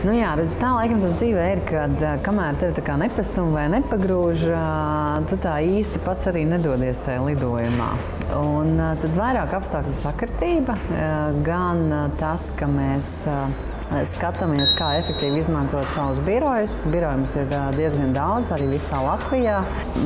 Nu jā, redz, tā laikam tas dzīvē ir, kad kamēr tevi tā kā nepastum vai nepagrūž, tu tā īsti pats arī nedodies tajā lidojumā. Un tad vairāk apstākļu sakritība, gan tas, ka mēs skatāmies, kā efektīvi izmantot savus birojus. Biroju mums ir diezgan daudz, arī visā Latvijā.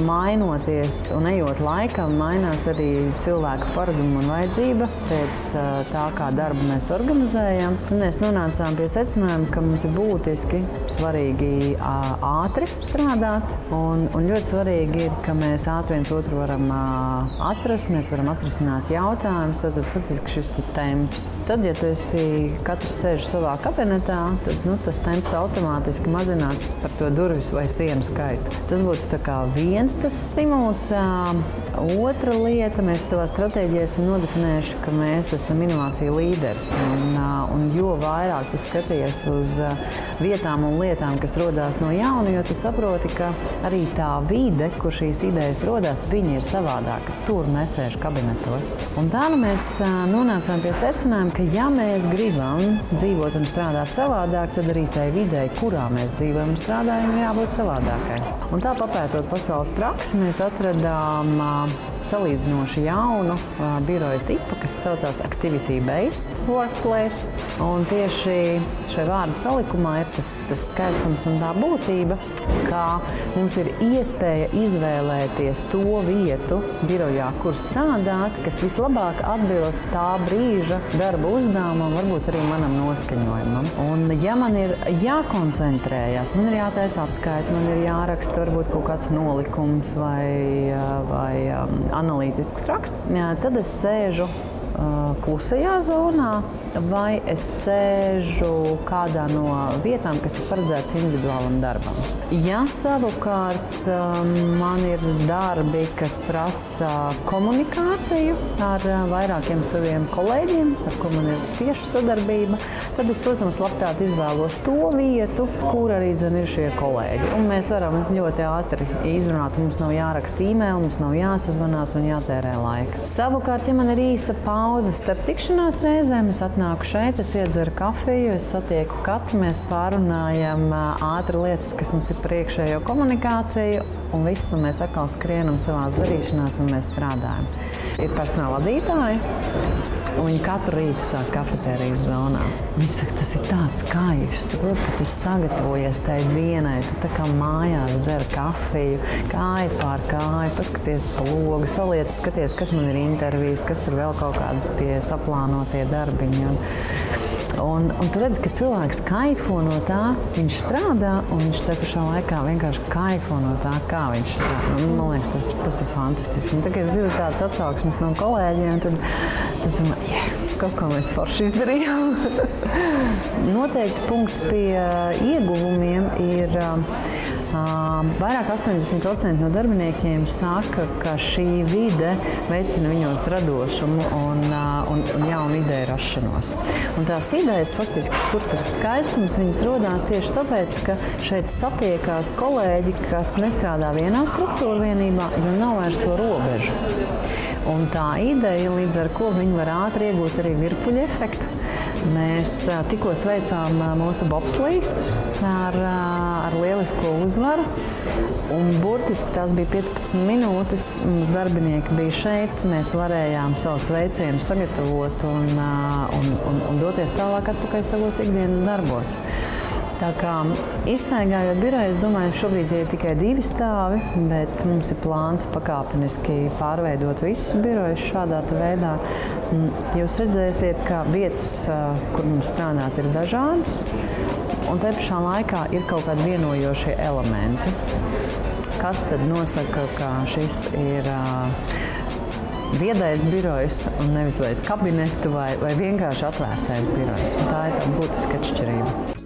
Mainoties un ejot laikam, mainās arī cilvēku paraduma un vajadzība pēc tā, kā darbu mēs organizējam. Un mēs nonācām pie secinājuma, ka mums ir būtiski svarīgi ātri strādāt. Un ļoti svarīgi ir, ka mēs ātri viens otru varam atrast, mēs varam atrisināt jautājumus. Tad faktiski šis temps. Tad, ja tu esi katrs sēž savā kabinetā, tad tas temps automātiski mazinās par to durvis vai sienu skaitu. Tas būtu tā kā viens tas stimuls. Otra lieta, mēs savā stratēģijā esam nodefinējuši, ka mēs esam inovāciju līderis. Un jo vairāk tu skaties uz vietām un lietām, kas rodās no jauna, jo tu saproti, ka arī tā vide, kur šīs idejas rodās, viņi ir savādāka. Tur nesēž kabinetos. Un tā mēs nonācām pie secinājuma, ka ja mēs gribam dzīvot un strādāt savādāk, tad arī tai videi, kurā mēs dzīvojam un strādājam, ir jābūt savādākai. Un tā papētot pasaules praksi, mēs atradām salīdzinoši jaunu biroju tipu, kas saucās Activity-Based Workplace. Un tieši šai vārdu salikumā ir tas skaistums un tā būtība, ka mums ir iespēja izvēlēties to vietu birojā, kur strādāt, kas vislabāk atbilst tā brīža darba uzdevumam, varbūt arī manam noskaņojumam. Un ja man ir jākoncentrējas, man ir jātaisa atskaita, man ir jāraksta varbūt kaut kāds nolikums vai analītisks raksts, tad es sēžu klusajā zonā vai es sēžu kādā no vietām, kas ir paredzētas individuālam darbam. Ja savukārt man ir darbi, kas prasa komunikāciju ar vairākiem saviem kolēģiem, ar ko man ir tieša sadarbība, tad es, protams, labprāt izvēlos to vietu, kur arī ir šie kolēģi. Un mēs varam ļoti ātri izrunāt, mums nav jāraksta e-mail, mums nav jāsazvanās un jātērē laiks. Savukārt, ja man ir īsa pauze starp tikšanās reizēm, es atnāku šeit, es iedzeru kafiju, es satieku Kati, mēs pārunājam ātri lietas, kas mums ir priekšējo komunikāciju, un visu mēs atkal skrienam savās darīšanās un mēs strādājam. Ir personāla vadītāji, un viņi katru rītu sāk kafetērijas zonā. Viņi saka, tas ir tāds kaifs, ka tu sagatavojies tai dienai, tu tā kā mājās dzer kafiju, kāju pār kāju, paskaties pa logu, saliec, skaties, kas man ir intervijas, kas tur vēl kaut kādi tie saplānotie darbiņi. Un tu redzi, ka cilvēks kaifo no tā, viņš strādā, un viņš te pašā laikā vienkārši kaifo no tā, kā viņš strādā. Man liekas, tas ir fantastiski. Un tā, kad es dzirdu tādas atsauksmes no kolēģiem, tad domāju, kaut ko mēs forši izdarījām. Noteikti punkts pie ieguvumiem ir vairāk 80% no darbiniekiem saka, ka šī vide veicina viņos radošumu un jaunu ideju rašanos. Un tās idejas, faktiski, kur tas skaistums, viņas rodās tieši tāpēc, ka šeit satiekās kolēģi, kas nestrādā vienā struktūra vienībā, jo nav vairs to robežu. Un tā ideja, līdz ar ko viņi var ātri iegūt arī virpuļu efektu. Mēs tikko sveicām mūsu bobslīstus ar lielisko uzvaru. Un burtiski tās bija 15 minūtes. Mums darbinieki bija šeit. Mēs varējām savus veicienus sagatavot un doties tālāk atpakaļ savos ikdienas darbos. Tā kā izstaigājot biroju, es domāju, šobrīd ir tikai 2 stāvi, bet mums ir plāns pakāpeniski pārveidot visus birojus šādā veidā. Jūs redzēsiet, ka vietas, kur mums strādāt, ir dažādas, un te pašā laikā ir kaut kādi vienojošie elementi. Kas tad nosaka, ka šis ir viedais birojs un nevis vairs kabinetu vai vienkārši atvērtais birojs? Tā ir būtiska atšķirība.